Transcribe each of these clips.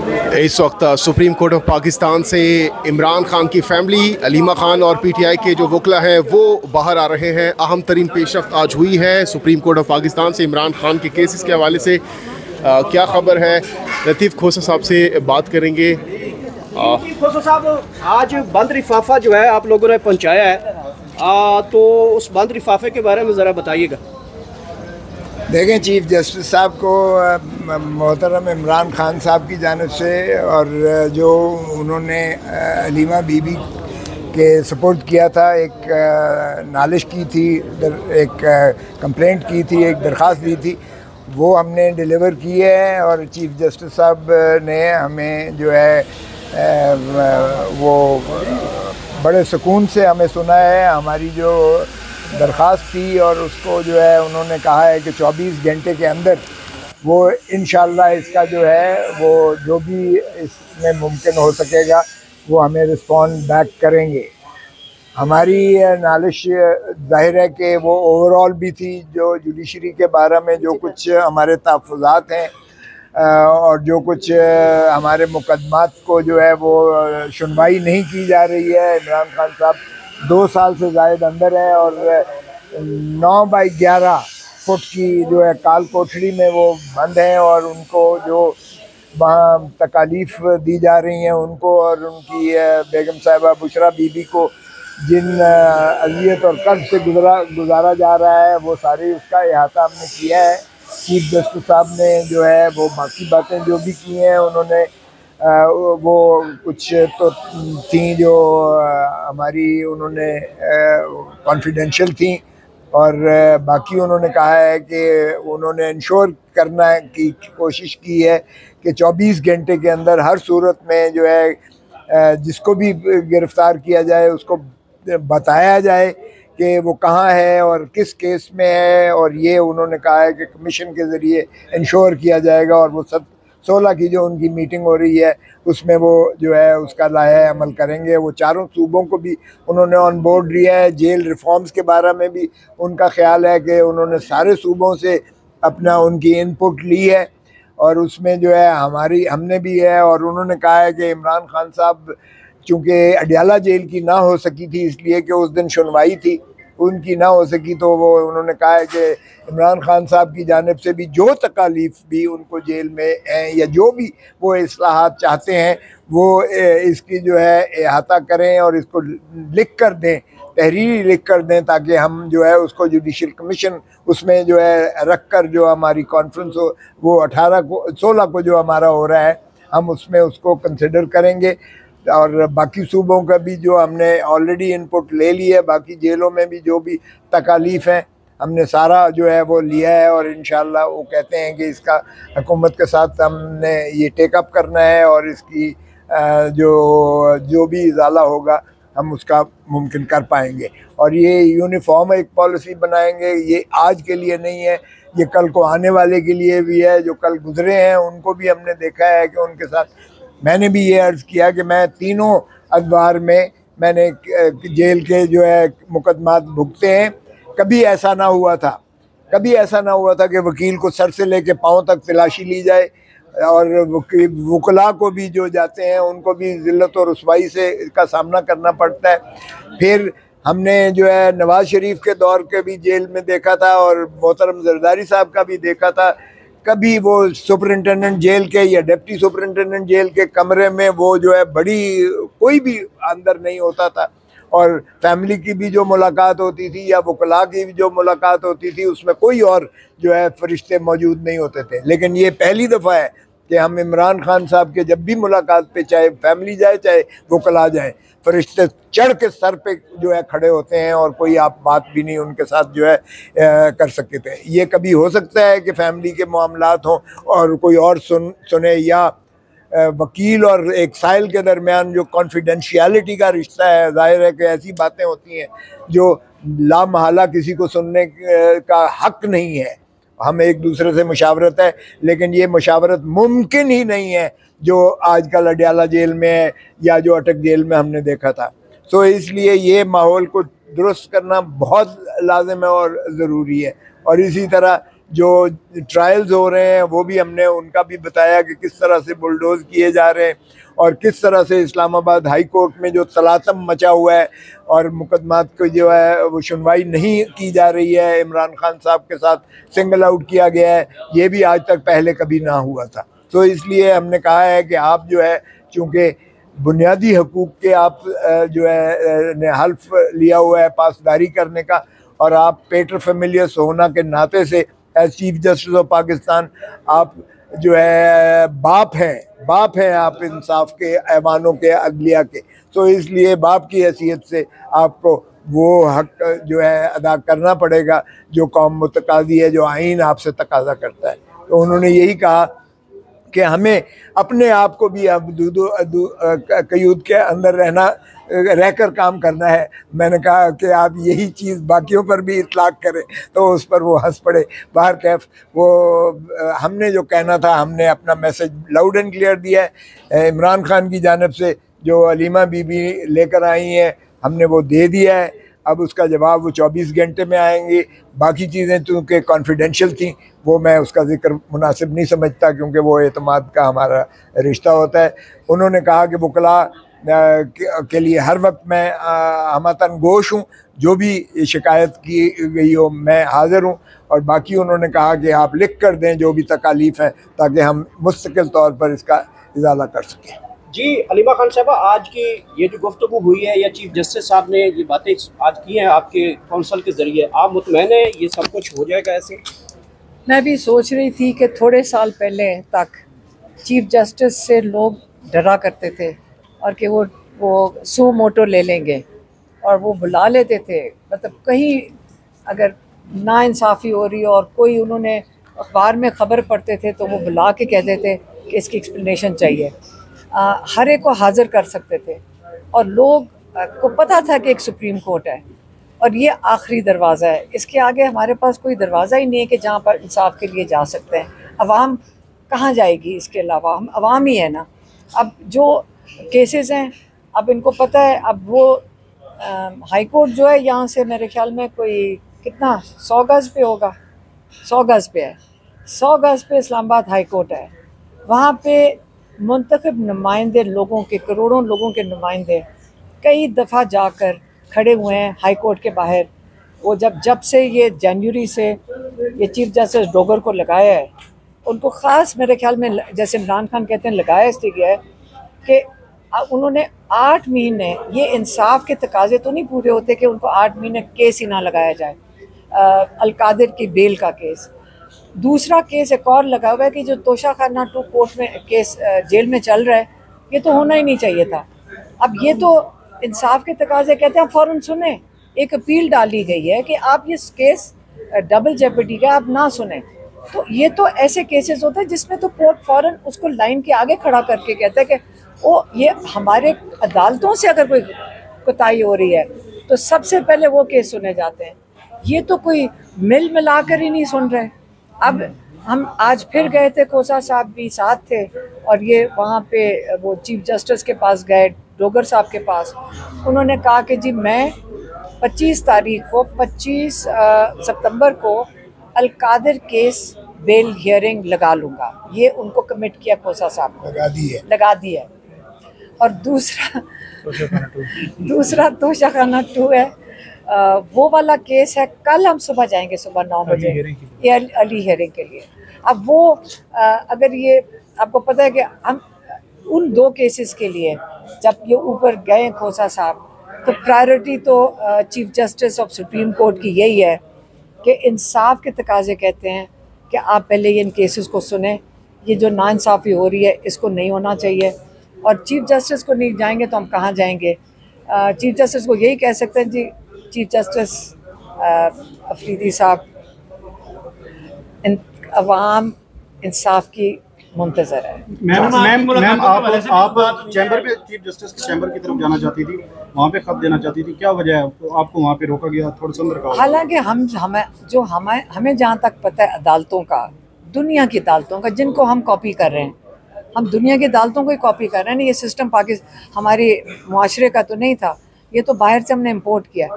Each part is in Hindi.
इस वक्त सुप्रीम कोर्ट ऑफ पाकिस्तान से इमरान खान की फैमिली, अलीमा खान और पीटीआई के जो वकला हैं वो बाहर आ रहे हैं। अहम तरीन पेशरफ्त आज हुई है सुप्रीम कोर्ट ऑफ पाकिस्तान से इमरान खान के केसेस के हवाले से। क्या खबर है, लतीफ़ खोसा साहब से बात करेंगे। खोसा साहब, आज बंद लिफाफा जो है आप लोगों ने पहुंचाया है, तो उस बंद लिफाफे के बारे में ज़रा बताइएगा। देखें, चीफ जस्टिस साहब को मोहतरम इमरान खान साहब की जानिब से और जो उन्होंने अलीमा बीबी के सपोर्ट किया था, एक नालिश की थी, एक कंप्लेंट की थी, एक दरख्वास्त दी थी, वो हमने डिलीवर की है। और चीफ जस्टिस साहब ने हमें जो है वो बड़े सुकून से हमें सुना है। हमारी जो दरख्वास्त थी और उसको जो है उन्होंने कहा है कि 24 घंटे के अंदर वो इंशाअल्लाह इसका जो है वो जो भी इसमें मुमकिन हो सकेगा वो हमें रिस्पॉन्ड बैक करेंगे। हमारी नालिश ज़ाहिर है कि वो ओवरऑल भी थी, जो जुडिशरी के बारे में जो कुछ हमारे तहफ़्फ़ुज़ात हैं और जो कुछ हमारे मुकदमात को जो है वो सुनवाई नहीं की जा रही है। इमरान खान साहब 2 साल से ज़ायद अंदर है और 9 बाई 11 फुट की जो है काल कोठरी में वो बंद हैं और उनको जो वहाँ तकालीफ दी जा रही हैं उनको और उनकी बेगम साहिबा बुशरा बीबी को जिन अज़ियत और कर्ज से गुजारा जा रहा है, वो सारी उसका अहाता हमने किया है। चीफ जस्टिस साहब ने जो है वो बाकी बातें जो भी की हैं, उन्होंने वो कुछ तो थी जो हमारी उन्होंने कॉन्फिडेंशियल थी और बाकी उन्होंने कहा है कि उन्होंने इंश्योर करना की कोशिश की है कि 24 घंटे के अंदर हर सूरत में जो है जिसको भी गिरफ़्तार किया जाए उसको बताया जाए कि वो कहाँ है और किस केस में है। और ये उन्होंने कहा है कि कमीशन के ज़रिए इंश्योर किया जाएगा और वो 16 की जो उनकी मीटिंग हो रही है उसमें वो जो है उसका लाया अमल करेंगे। वो चारों सूबों को भी उन्होंने ऑन बोर्ड लिया है। जेल रिफॉर्म्स के बारे में भी उनका ख्याल है कि उन्होंने सारे सूबों से अपना उनकी इनपुट ली है और उसमें जो है हमने भी है। और उन्होंने कहा है कि इमरान खान साहब चूँकि अडियाला जेल की ना हो सकी थी, इसलिए कि उस दिन सुनवाई थी, उनकी ना हो सकी, तो वो उन्होंने कहा है कि इमरान खान साहब की जानिब से भी जो तकालीफ भी उनको जेल में हैं या जो भी वो इस्लाहात चाहते हैं वो इसकी जो है अहाता करें और इसको लिख कर दें, तहरीरी लिख कर दें, ताकि हम जो है उसको जुडिशल कमीशन उसमें जो है रख कर जो हमारी कॉन्फ्रेंस हो वो 16 को जो हमारा हो रहा है हम उसमें उसको कंसिडर करेंगे। और बाकी सूबों का भी जो हमने ऑलरेडी इनपुट ले ली है, बाकी जेलों में भी जो भी तकालीफ हैं हमने सारा जो है वो लिया है और इंशाअल्लाह वो कहते हैं कि इसका हुकूमत के साथ हमने ये टेकअप करना है और इसकी जो भी इजाला होगा हम उसका मुमकिन कर पाएंगे। और ये यूनिफॉर्म एक पॉलिसी बनाएंगे, ये आज के लिए नहीं है, ये कल को आने वाले के लिए भी है। जो कल गुजरे हैं उनको भी हमने देखा है कि उनके साथ मैंने भी ये अर्ज़ किया कि मैं तीनों अदवार में मैंने जेल के जो है मुकदमात भुगते हैं। कभी ऐसा ना हुआ था कि वकील को सर से लेके पाँव तक तलाशी ली जाए और वकला को भी जो जाते हैं उनको भी ज़िल्लत और रुसवाई से इसका सामना करना पड़ता है। फिर हमने जो है नवाज़ शरीफ के दौर के भी जेल में देखा था और मोहतरम जरदारी साहब का भी देखा था। कभी वो सुपरिटेंडेंट जेल के या डिप्टी सुपरिटेंडेंट जेल के कमरे में वो जो है कोई भी अंदर नहीं होता था और फैमिली की भी जो मुलाकात होती थी या वकला की भी जो मुलाकात होती थी उसमें कोई और जो है फरिश्ते मौजूद नहीं होते थे। लेकिन ये पहली दफ़ा है कि हम इमरान खान साहब के जब भी मुलाकात पे चाहे फैमिली जाए चाहे वकला जाए, फरिश्ते चढ़ के सर पे जो है खड़े होते हैं और कोई आप बात भी नहीं उनके साथ जो है कर सकते थे। ये कभी हो सकता है कि फैमिली के मामलात हों और कोई और सुने या वकील और एक साइल के दरमियान जो कॉन्फिडेंशियलिटी का रिश्ता है, जाहिर है कि ऐसी बातें होती हैं जो लामहला किसी को सुनने का हक नहीं है। हम एक दूसरे से मुशावरत है, लेकिन ये मुशावरत मुमकिन ही नहीं है जो आजकल अडियाला जेल में है या जो अटक जेल में हमने देखा था। सो इसलिए ये माहौल को दुरुस्त करना बहुत लाजिम है और ज़रूरी है। और इसी तरह जो ट्रायल्स हो रहे हैं वो भी हमने उनका भी बताया कि किस तरह से बुलडोज किए जा रहे हैं और किस तरह से इस्लामाबाद हाई कोर्ट में जो तलातम मचा हुआ है और मुकदमात को जो है वो सुनवाई नहीं की जा रही है, इमरान खान साहब के साथ सिंगल आउट किया गया है, ये भी आज तक पहले कभी ना हुआ था। तो इसलिए हमने कहा है कि आप जो है चूँकि बुनियादी हकूक़ के आप जो है ने हल्फ लिया हुआ है पासदारी करने का, और आप पेटर फेमिलियस होना के नाते से as chief justice of Pakistan आप जो है बाप हैं आप इंसाफ के, ऐवानों के, अदलिया के। तो इसलिए बाप की हैसियत से आपको वो हक जो है अदा करना पड़ेगा जो कौम मुतकादी है, जो आइन आपसे तकाजा करता है। तो उन्होंने यही कहा कि हमें अपने आप को भी अब कयूद के अंदर रहकर काम करना है। मैंने कहा कि आप यही चीज़ बाकियों पर भी इतलाक करें, तो उस पर वो हंस पड़े। बाहर कैफ वो हमने जो कहना था, हमने अपना मैसेज लाउड एंड क्लियर दिया है। इमरान खान की जानिब से जो अलीमा बीबी लेकर आई हैं हमने वो दे दिया है, अब उसका जवाब वो 24 घंटे में आएंगी। बाकी चीज़ें चूँकि कॉन्फिडेंशियल थी वो मैं उसका जिक्र मुनासिब नहीं समझता, क्योंकि वो एतमाद का हमारा रिश्ता होता है। उन्होंने कहा कि वकला के लिए हर वक्त मैं हमतन गोश हूँ, जो भी शिकायत की गई हो मैं हाज़िर हूँ। और बाकी उन्होंने कहा कि आप लिख कर दें जो भी तकालीफ हैं, ताकि हम मुस्तकिल तौर पर इसका इजाला कर सकें। जी अलीमा खान साहबा, आज की ये जो गुफ्तगू हुई है या चीफ जस्टिस साहब ने ये बातें आज की हैं आपके कौंसल के ज़रिए, आप मुतमईन हैं ये सब कुछ हो जाएगा ऐसे? मैं भी सोच रही थी कि थोड़े साल पहले तक चीफ जस्टिस से लोग डरा करते थे और कि वो सो मोटो ले लेंगे और वो बुला लेते थे। मतलब कहीं अगर नाइंसाफ़ी हो रही हो और कोई उन्होंने अखबार में ख़बर पढ़ते थे तो वो बुला के कहते थे कि इसकी एक्सप्लेनेशन चाहिए। हर एक को हाज़िर कर सकते थे और लोग को पता था कि एक सुप्रीम कोर्ट है और ये आखिरी दरवाज़ा है, इसके आगे हमारे पास कोई दरवाज़ा ही नहीं है कि जहाँ पर इंसाफ के लिए जा सकते हैं। अवाम कहाँ जाएगी इसके अलावा? हम अवाम ही है ना। अब जो केसेस हैं अब इनको पता है, अब वो हाई कोर्ट जो है यहाँ से मेरे ख्याल में कोई कितना 100 गज़ पे होगा, 100 गज़ पे है, 100 गज़ पे इस्लामाबाद हाई कोर्ट है। वहाँ पे मुंतखब नुमाइंदे लोगों के, करोड़ों लोगों के नुमाइंदे कई दफ़ा जाकर खड़े हुए हैं हाई कोर्ट के बाहर। वो जब से ये जनवरी से ये चीफ जस्टिस डोगर को लगाया है, उनको ख़ास मेरे ख्याल में जैसे इमरान खान कहते हैं लगाया इसलिए गया है कि उन्होंने 8 महीने, ये इंसाफ के तकाजे तो नहीं पूरे होते कि उनको 8 महीने केस ही ना लगाया जाए। अलकादिर की बेल का केस, दूसरा केस एक और लगा हुआ है कि जो तोशा खाना 2 कोर्ट में केस जेल में चल रहा है, ये तो होना ही नहीं चाहिए था। अब ये तो इंसाफ के तकाजे कहते हैं फ़ौरन सुने। एक अपील डाली गई है कि आप ये केस डबल जेपटी का आप ना सुने, तो ये तो ऐसे केसेस होते हैं जिसमें तो कोर्ट फ़ौरन उसको लाइन के आगे खड़ा करके कहता है कि ओ ये हमारे अदालतों से अगर कोई कोताही हो रही है तो सबसे पहले वो केस सुने जाते हैं। ये तो कोई मिल मिलाकर ही नहीं सुन रहे। अब हम आज फिर गए थे, खोसा साहब भी साथ थे और ये वहाँ पे वो चीफ जस्टिस के पास गए, डोगर साहब के पास। उन्होंने कहा कि जी मैं 25 तारीख को 25 सितंबर को अलकादिर केस बेल हियरिंग लगा लूँगा। ये उनको कमिट किया खोसा साहब को, लगा दी है। और दूसरा तोशाखाना 2 है, वो वाला केस है। कल हम सुबह जाएंगे, सुबह 9 बजे ये अली हियरिंग के लिए। अब वो अगर ये आपको पता है कि हम उन 2 केसेस के लिए जब ये ऊपर गए खोसा साहब, तो प्रायोरिटी तो chief justice of supreme court की यही है कि इंसाफ के तकाजे कहते हैं कि आप पहले ये इन केसेस को सुने। ये जो नाइंसाफ़ी हो रही है इसको नहीं होना चाहिए। और चीफ जस्टिस को नहीं जाएंगे तो हम कहाँ जाएंगे? चीफ जस्टिस को यही कह सकते हैं, जी चीफ जस्टिस अफरीदी साहब, अवाम इंसाफ की मुंतज़र है। मैम आप चैम्बर पे, चीफ जस्टिस के चैम्बर की तरफ जाना चाहती थी, वहाँ पे खत देना चाहती थी, क्या वजह है आपको वहाँ पे रोका गया? थोड़ा सा अंदर का। हालांकि हमें जहाँ तक पता है अदालतों का, दुनिया की अदालतों का जिनको हम कॉपी कर रहे हैं, हम दुनिया की अदालतों को ही कॉपी कर रहे हैं। ये सिस्टम हमारे मुआशरे का तो नहीं था, ये तो बाहर से हमने इम्पोर्ट किया।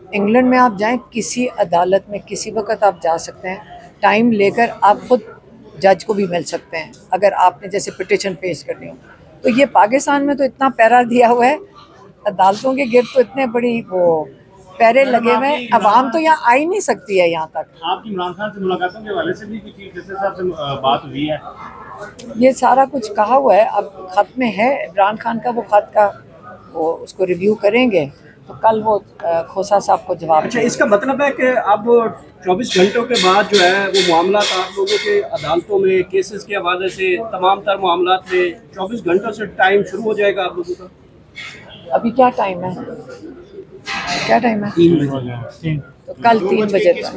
इंग्लैंड में आप जाएं, किसी अदालत में किसी वक्त आप जा सकते हैं, टाइम लेकर आप खुद जज को भी मिल सकते हैं अगर आपने जैसे पिटिशन पेश करनी हो। तो ये पाकिस्तान में तो इतना पैरा दिया हुआ है, अदालतों के गिर्द तो इतने बड़ी वो पैरे लगे हुए हैं, अवाम तो यहाँ आ ही नहीं सकती है यहाँ तक। आपकी इमरान खान से मुलाकातों के हवाले से भी कुछ चीफ जस्टिस साहब से बात हुई है? ये सारा कुछ कहा हुआ है, अब खत में है इमरान खान का, वो खत का वो उसको रिव्यू करेंगे तो कल वो खोसा साहब को जवाब। अच्छा, इसका मतलब है कि अब 24 घंटों के बाद जो है वो मामला आप लोगों के अदालतों में केसेस के हवाले से तमाम तर मामला में 24 घंटों से टाइम शुरू हो जाएगा आप लोगों का? अभी क्या टाइम है, क्या टाइम है? 3 बजे। तो कल 3 बजे तक,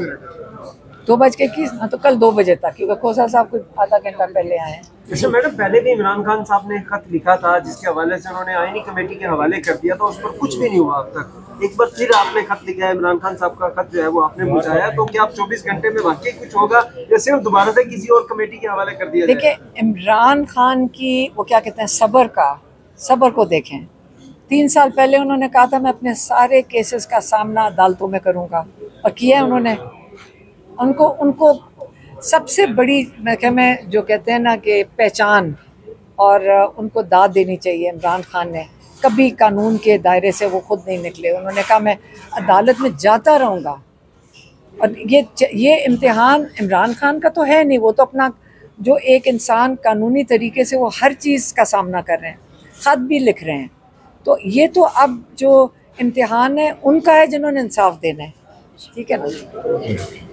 2:21, हाँ तो कल 2 बजे तक, क्योंकि खोसा साहब कुछ आधा घंटा पहले आए हैं। अच्छा मैडम, पहले भी इमरान खान साहब ने खत लिखा था जिसके हवाले से उन्होंने आईनी कमेटी के हवाले कर दिया था, उस पर कुछ भी नहीं हुआ अब तक। एक बार फिर आपने खत लिखा है, इमरान खान साहब का खत जो है वो आपने पहुंचाया, तो क्या आप 24 घंटे में वाकई कुछ होगा या सिर्फ दोबारा से किसी और कमेटी के हवाले कर दिया? देखिए, इमरान खान की वो क्या कहते हैं, सब्र को देखें। 3 साल पहले उन्होंने कहा था मैं अपने सारे केसेस का सामना अदालतों में करूँगा, और किया है उन्होंने। उनको सबसे बड़ी मैं जो कहते हैं ना कि पहचान और उनको दाद देनी चाहिए। इमरान खान ने कभी कानून के दायरे से वो खुद नहीं निकले, उन्होंने कहा मैं अदालत में जाता रहूँगा। और ये इम्तिहान इमरान खान का तो है नहीं, वो तो अपना जो एक इंसान कानूनी तरीके से वो हर चीज़ का सामना कर रहे हैं, ख़त भी लिख रहे हैं। तो ये तो अब जो इम्तिहान है उनका है जिन्होंने इंसाफ देना है, ठीक है ना।